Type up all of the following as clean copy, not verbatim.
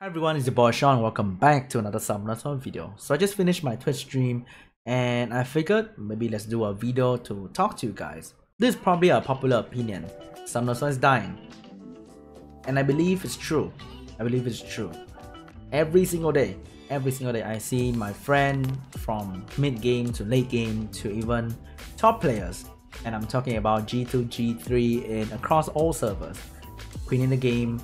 Hi everyone, it's your boy Sean. Welcome back to another Summoner's Home video. So I just finished my Twitch stream and I figured maybe let's do a video to talk to you guys. This is probably a popular opinion. Summoner's Home is dying. And I believe it's true. Every single day I see my friend from mid game to late game to even top players. And I'm talking about G2, G3 and across all servers. Quitting the game,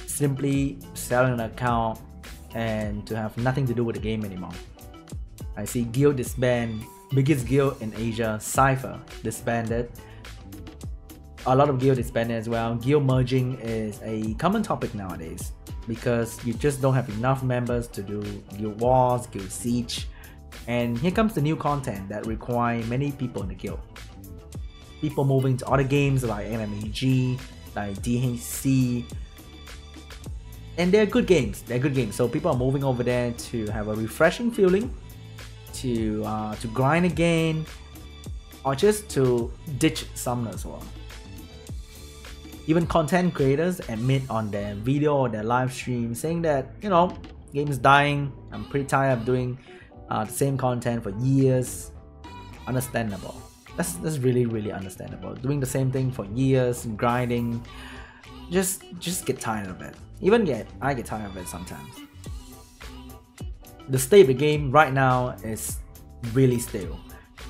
simply selling an account and to have nothing to do with the game anymore. I see guild disband, biggest guild in Asia, Cypher, disbanded. A lot of guild disbanded as well. Guild merging is a common topic nowadays because you just don't have enough members to do guild wars, guild siege. And here comes the new content that require many people in the guild. People moving to other games like MMAG, like DHC, and they're good games. So people are moving over there to have a refreshing feeling, to grind again, or just to ditch summoners. Well, even content creators admit on their video or their live stream saying that, you know, game is dying. I'm pretty tired of doing the same content for years. Understandable. That's really understandable. Doing the same thing for years, grinding. Just get tired of it. I get tired of it sometimes. The state of the game right now is really stale.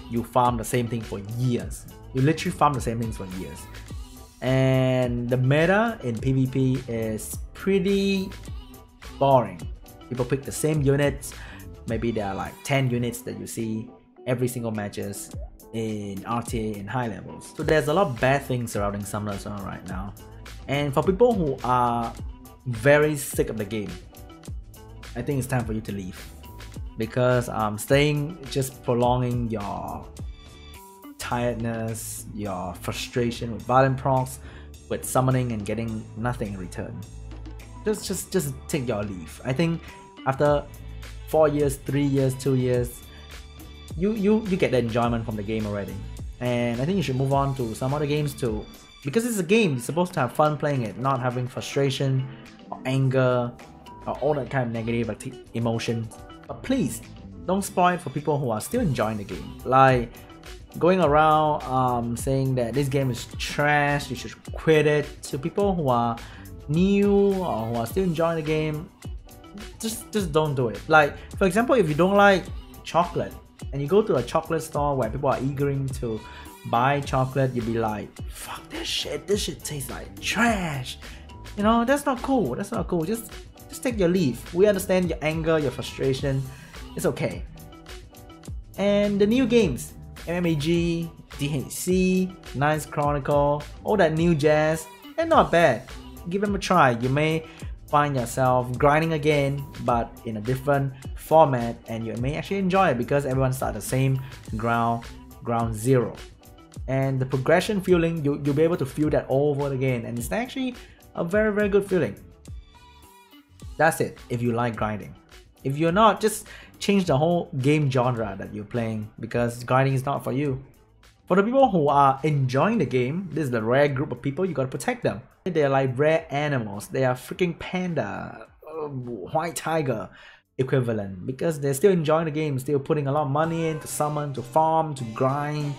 You farm the same thing for years. You literally farm the same things for years. And the meta in PvP is pretty boring. People pick the same units. Maybe there are like 10 units that you see every single matches in RTA in high levels. So there's a lot of bad things surrounding Summoners right now. And for people who are very sick of the game, I think it's time for you to leave, because staying just prolonging your tiredness, your frustration with violent procs, with summoning and getting nothing in return. Just take your leave. I think after 4 years, 3 years, 2 years, you get the enjoyment from the game already, and I think you should move on to some other games too. Because it's a game, you're supposed to have fun playing it, not having frustration or anger or all that kind of negative emotion. But please, don't spoil it for people who are still enjoying the game. Like going around saying that this game is trash, you should quit it. To people who are new or who are still enjoying the game, just don't do it. Like for example, if you don't like chocolate and you go to a chocolate store where people are eagering to buy chocolate, you'd be like, fuck this shit tastes like trash. You know, that's not cool. Just take your leave. We understand your anger, your frustration. It's okay. And the new games, MMAG, DHC, Nice Chronicle, all that new jazz, they're not bad. Give them a try. You may find yourself grinding again, but in a different format, and you may actually enjoy it because everyone starts the same ground zero. And the progression feeling, you'll be able to feel that all over again, and it's actually a very good feeling. That's it if you like grinding. If you're not, just change the whole game genre that you're playing, because grinding is not for you. For the people who are enjoying the game, this is the rare group of people. You gotta protect them. They're like rare animals. They are freaking panda, white tiger equivalent, because they're still enjoying the game, still putting a lot of money in to summon, to farm, to grind.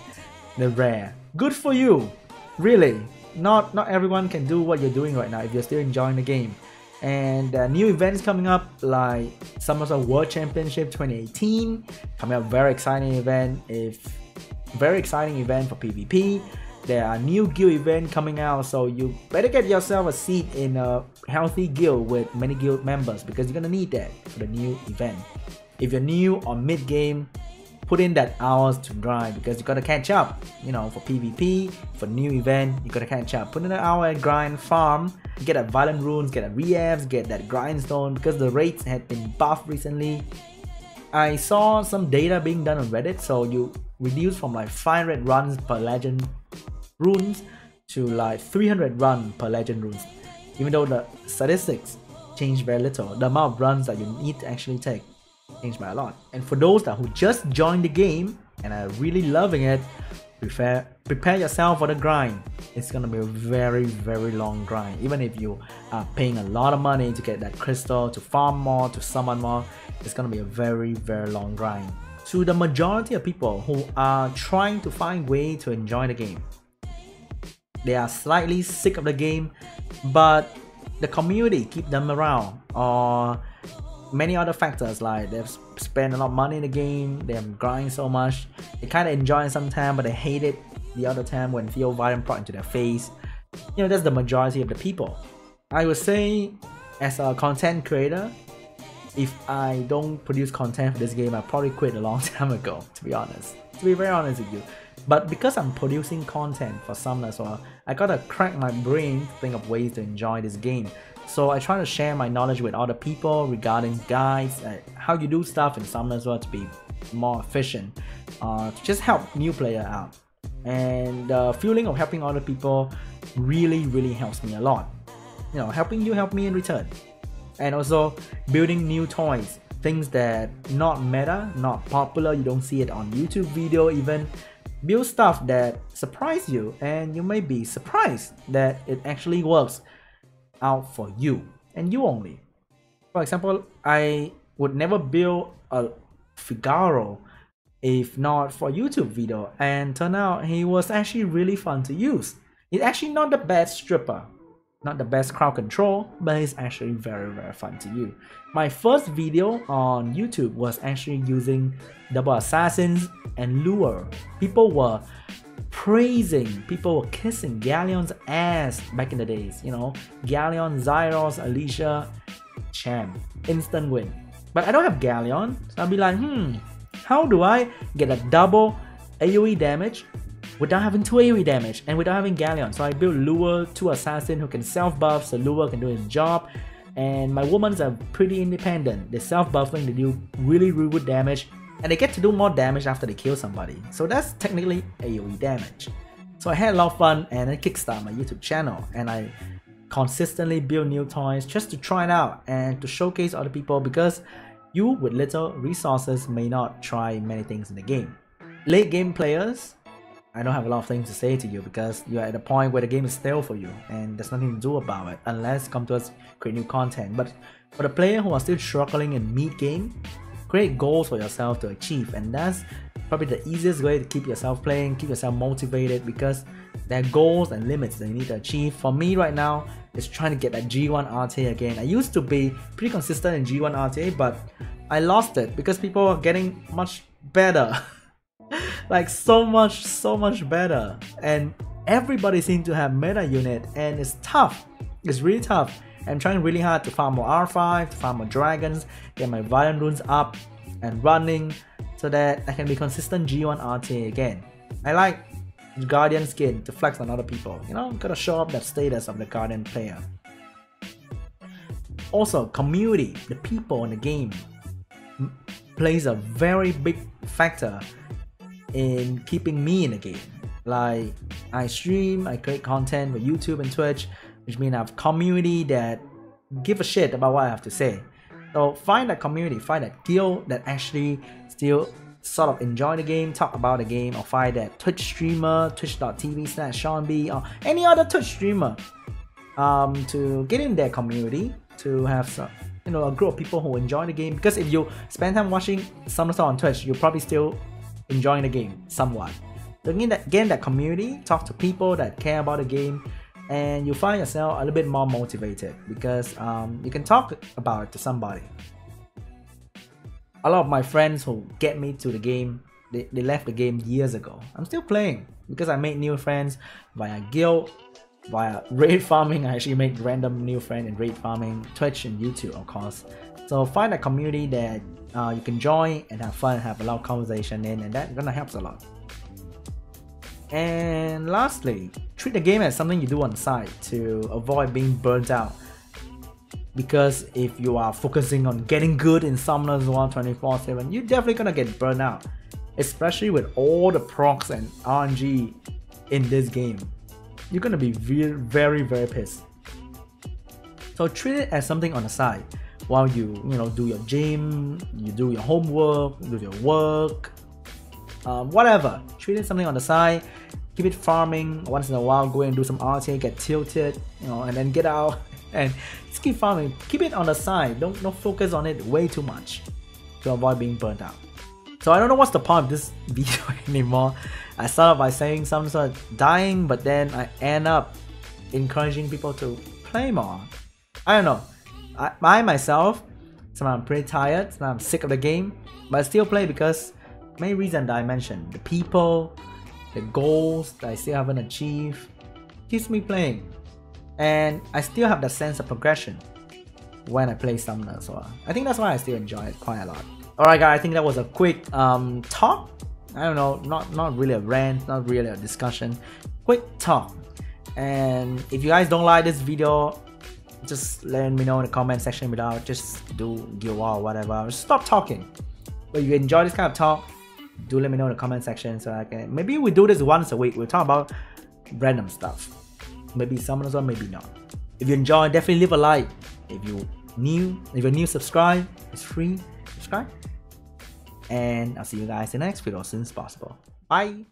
They're rare. Good for you. Really. Not everyone can do what you're doing right now if you're still enjoying the game. And new events coming up like Summoners World Championship 2018 coming up. Very exciting event. Very exciting event for PvP. There are new guild events coming out, so you better get yourself a seat in a healthy guild with many guild members, because you're gonna need that for the new event. If you're new or mid game, put in that hours to grind, because you gotta catch up. You know, for PvP, for new event, you gotta catch up. Put in an hour and grind, farm, get that violent runes, get that re-evs, get that grindstone, because the rates had been buffed recently. I saw some data being done on Reddit, so you reduce from like 500 runs per legend runes to like 300 runs per legend runes. Even though the statistics change very little, the amount of runs that you need to actually take changed by a lot. And for those who just joined the game and are really loving it, prepare yourself for the grind. it's gonna be a very long grind. Even if you are paying a lot of money to get that crystal, to farm more, to summon more, it's gonna be a very long grind. To the majority of people who are trying to find way to enjoy the game, they are slightly sick of the game, but the community keep them around, or many other factors like they've spent a lot of money in the game, they're grinding so much, they kind of enjoy it sometime, but they hate it the other time when Theo Violent brought into their face. You know, that's the majority of the people. I would say, as a content creator, if I don't produce content for this game, I probably quit a long time ago, to be honest. To be very honest with you. But because I'm producing content for Summoner as well, I gotta crack my brain to think of ways to enjoy this game. So I try to share my knowledge with other people regarding guides, how you do stuff in Summoner as well to be more efficient, to just help new player out. And the feeling of helping other people really helps me a lot. You know, helping you help me in return. And also building new toys, things that not meta, not popular, you don't see it on YouTube video even. Build stuff that surprise you, and you may be surprised that it actually works out for you and you only. For example, I would never build a Figaro if not for YouTube video, and turned out he was actually really fun to use. He's actually not the best stripper, not the best crowd control, but he's actually very fun to use. My first video on YouTube was actually using double assassins and lure. People were praising, people were kissing Galleon's ass back in the days. You know, Galleon, Zyros, Alicia, champ, instant win. But I don't have Galleon, so I'll be like, how do I get a double AoE damage without having 2 AoE damage and without having Galleon? So I built Lure, 2 assassin who can self-buff, so Lure can do his job. And my women's are pretty independent. They're self-buffing, they do really good damage, and they get to do more damage after they kill somebody. So that's technically AoE damage. So I had a lot of fun, and I kickstarted my YouTube channel, and I consistently build new toys just to try it out and to showcase other people, because you with little resources may not try many things in the game. Late game players, I don't have a lot of things to say to you because you're at the point where the game is stale for you and there's nothing to do about it unless come to us create new content. But for the player who are still struggling in mid game, create goals for yourself to achieve, and that's probably the easiest way to keep yourself playing, keep yourself motivated, because there are goals and limits that you need to achieve. For me right now, it's trying to get that G1 RTA again. I used to be pretty consistent in G1 RTA, but I lost it because people are getting much better. Like so much better, and everybody seems to have meta unit, and it's tough. It's really tough. I'm trying really hard to farm more R5, to farm more dragons, get my Violent runes up and running so that I can be consistent G1 RTA again. I like Guardian skin to flex on other people, you know, gotta show up that status of the Guardian player. Also, community, the people in the game plays a very big factor in keeping me in the game. Like, I stream, I create content for YouTube and Twitch, which means I have community that give a shit about what I have to say. So find that community, find that guild that actually still sort of enjoy the game, talk about the game, or find that Twitch streamer, twitch.tv/SeanB, or any other Twitch streamer to get in their community, to have some, you know, a group of people who enjoy the game. Because if you spend time watching Summoner on Twitch, you're probably still enjoying the game somewhat. So again, that community, talk to people that care about the game, and you find yourself a little bit more motivated because you can talk about it to somebody. A lot of my friends who get me to the game, they left the game years ago. I'm still playing because I made new friends via guild, via raid farming. I actually make random new friends in raid farming, Twitch and YouTube of course. So find a community that you can join and have fun, have a lot of conversation in, and that's gonna help a lot. And lastly, treat the game as something you do on the side to avoid being burnt out. Because if you are focusing on getting good in Summoners 124/7, you're definitely gonna get burnt out. Especially with all the procs and RNG in this game. You're gonna be very pissed. So treat it as something on the side while you do your gym, you do your homework, do your work, whatever. Treat it something on the side. keep it farming. Once in a while, go and do some RTA, get tilted, you know, and then get out and just keep farming. Keep it on the side. Don't focus on it way too much to avoid being burnt out. So I don't know what's the point of this video anymore. I started by saying some sort of dying, but then I end up encouraging people to play more. I don't know. I myself, sometimes I'm pretty tired, sometimes I'm sick of the game, but I still play because main reason that I mentioned, the people, the goals that I still haven't achieved, keeps me playing. And I still have that sense of progression when I play Summoner, so I think that's why I still enjoy it quite a lot. Alright guys, I think that was a quick talk. I don't know, not really a rant, not really a discussion. Quick talk. And if you guys don't like this video, just let me know in the comment section below. Just do give or whatever. Just stop talking. But if you enjoy this kind of talk, do let me know in the comment section so I can, maybe we do this once a week. We'll talk about random stuff. Maybe summoners or maybe not. If you enjoy, definitely leave a like. If you're new, subscribe. It's free. Subscribe. And I'll see you guys in the next video as soon as possible. Bye.